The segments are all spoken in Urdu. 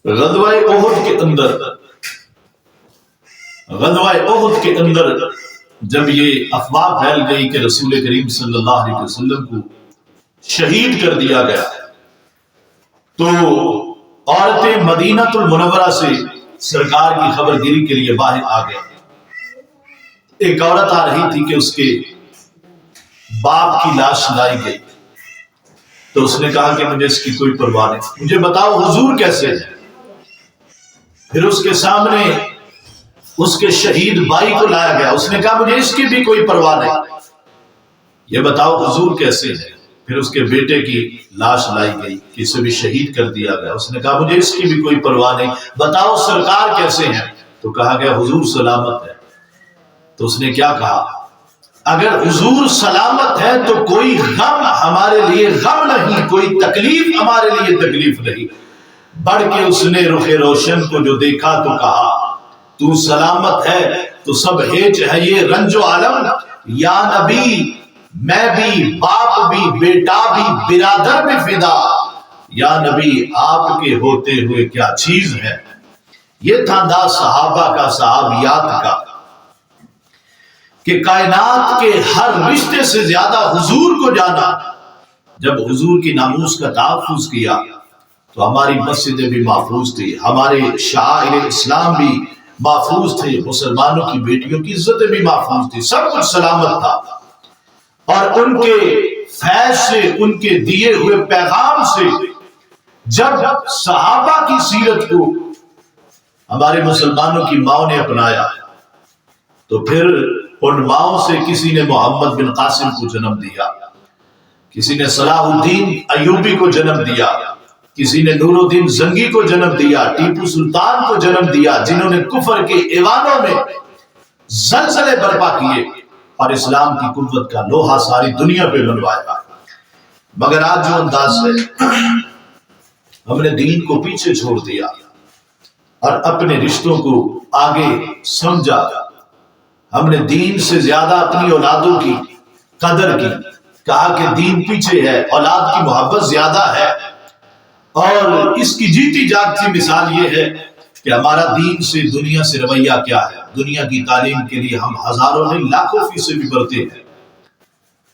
غزوہ احد کے اندر جب یہ افواہ پھیل گئی کہ رسول کریم صلی اللہ علیہ وسلم کو شہید کر دیا گیا، تو عورتیں مدینہ المنورہ سے سرکار کی خبر گیری کے لیے باہر آ گئی۔ ایک عورت آ رہی تھی کہ اس کے باپ کی لاش لائی گئی، تو اس نے کہا کہ مجھے اس کی کوئی پرواہ نہیں، مجھے بتاؤ حضور کیسے ہے۔ پھر اس کے سامنے اس کے شہید بھائی کو لایا گیا، اس نے کہا مجھے اس کی بھی کوئی پرواہ نہیں، یہ بتاؤ حضور کیسے ہے۔ پھر اس کے بیٹے کی لاش لائی گئی کہ اسے بھی شہید کر دیا گیا، اس نے کہا مجھے اس کی بھی کوئی پرواہ نہیں، بتاؤ سرکار کیسے ہیں۔ تو کہا گیا حضور سلامت ہے۔ تو اس نے کیا کہا، اگر حضور سلامت ہے تو کوئی غم ہمارے لیے غم نہیں، کوئی تکلیف ہمارے لیے تکلیف نہیں۔ بڑھ کے اس نے رخ روشن کو جو دیکھا تو کہا تو سلامت ہے تو سب ہیچ ہے یہ رنج و عالم، یا نبی میں بھی، باپ بھی، بیٹا بھی، برادر بھی فدا، یا نبی آپ کے ہوتے ہوئے کیا چیز ہے۔ یہ تھا انداز صحابہ کا، صحابیات کا، کہ کائنات کے ہر رشتے سے زیادہ حضور کو جانا۔ جب حضور کی ناموس کا تحفظ کیا تو ہماری مسجدیں بھی محفوظ تھی، ہمارے شعائر اسلام بھی محفوظ تھے، مسلمانوں کی بیٹیوں کی عزتیں بھی محفوظ تھی، سب کچھ سلامت تھا۔ اور ان کے فیض سے، ان کے دیے ہوئے پیغام سے جب صحابہ کی سیرت کو ہمارے مسلمانوں کی ماؤں نے اپنایا تو پھر ان ماؤں سے کسی نے محمد بن قاسم کو جنم دیا، کسی نے صلاح الدین ایوبی کو جنم دیا، کسی نے نور الدین زنگی کو جنم دیا، ٹیپو سلطان کو جنم دیا، جنہوں نے کفر کے ایوانوں میں زلزلے برپا کیے اور اسلام کی قوت کا لوہا ساری دنیا پہ بنوایا۔ مگر آج جو انداز ہے، ہم نے دین کو پیچھے چھوڑ دیا اور اپنے رشتوں کو آگے سمجھا، ہم نے دین سے زیادہ اپنی اولادوں کی قدر کی، کہا کہ دین پیچھے ہے، اولاد کی محبت زیادہ ہے۔ اور اس کی جیتی جاگتی مثال یہ ہے کہ ہمارا دین سے، دنیا سے رویہ کیا ہے۔ دنیا کی تعلیم کے لیے ہم ہزاروں نہیں لاکھوں فیسیں بھی بھرتے ہیں،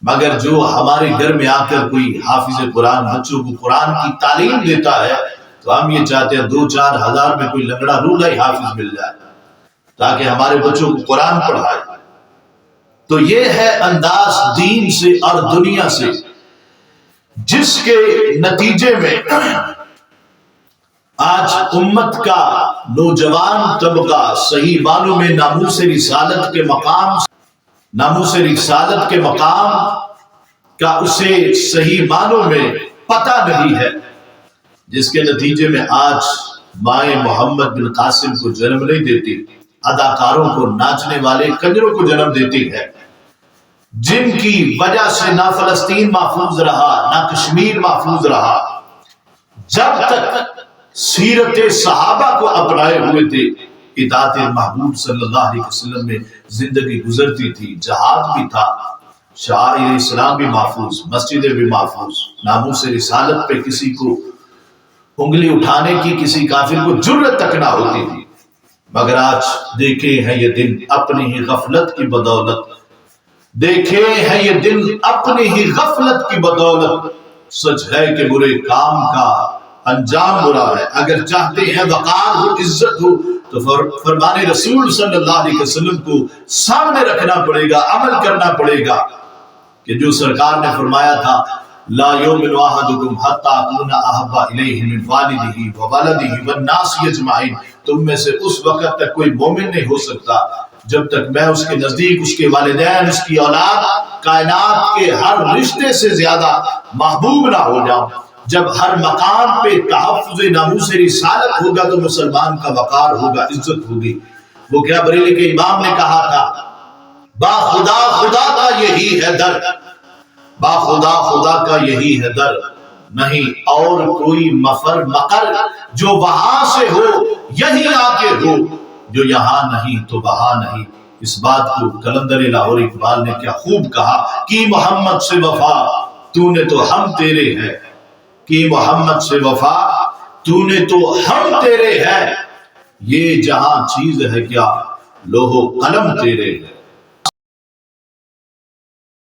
مگر جو ہمارے گھر میں آ کر کوئی حافظ قرآن بچوں کو قرآن کی تعلیم دیتا ہے تو ہم یہ چاہتے ہیں 2-4 ہزار میں کوئی لنگڑا رولا ہی حافظ مل جائے تاکہ ہمارے بچوں کو قرآن پڑھائے۔ تو یہ ہے انداز دین سے اور دنیا سے، جس کے نتیجے میں آج امت کا نوجوان طبقہ صحیح معنوں میں ناموس رسالت کے مقام کا اسے صحیح معنوں میں پتہ نہیں ہے، جس کے نتیجے میں آج مائیں محمد بن قاسم کو جنم نہیں دیتی، اداکاروں کو، ناچنے والے کنجروں کو جنم دیتی ہے، جن کی وجہ سے نہ فلسطین محفوظ رہا، نہ کشمیر محفوظ رہا۔ جب تک سیرت صحابہ کو اپنائے ہوئے تھے، اطاعت محبوب صلی اللہ علیہ وسلم میں زندگی گزرتی تھی، جہاد بھی تھا، شعائر اسلام بھی محفوظ، مسجدیں بھی محفوظ، ناموس رسالت پہ کسی کو انگلی اٹھانے کی کسی کافر کو جرت تک نہ ہوتی تھی۔ مگر آج دیکھے ہیں یہ دن اپنی ہی غفلت کی بدولت، دیکھے ہیں یہ دن اپنی ہی غفلت کی بدولت، سچ ہے کہ برے کام کا انجام برا ہے۔ اگر چاہتے ہیں وقار ہو، عزت ہو، تو فرمان رسول صلی اللہ علیہ وسلم کو سامنے رکھنا پڑے گا، عمل کرنا پڑے گا، کہ جو سرکار نے فرمایا تھا لا یؤمن احدکم حتی اکون احب الیہ من والدہ وولدہ والناس اجمعین، تم میں سے اس وقت تک کوئی مومن نہیں ہو سکتا جب تک میں اس کے نزدیک اس کے والدین، اس کی اولاد، کائنات کے ہر رشتے سے زیادہ محبوب نہ ہو جاؤں۔ جب ہر مقام پہ تحفظ ناموس رسالت ہوگا تو مسلمان کا وقار ہوگا، عزت ہوگی۔ وہ کیا بریلی کے امام نے کہا تھا، با خدا خدا کا یہی ہے در، با خدا خدا کا یہی ہے در، نہیں اور کوئی مفر مقر، جو وہاں سے ہو یہی آ کے ہو، جو یہاں نہیں تو وہاں نہیں۔ اس بات کو قلندر لاہور اقبال نے کیا خوب کہا، کی محمد سے وفا تو نے تو ہم تیرے ہیں، کی محمد سے وفا تو نے تو ہم تیرے ہے، یہ جہاں چیز ہے کیا لوح و قلم تیرے ہے۔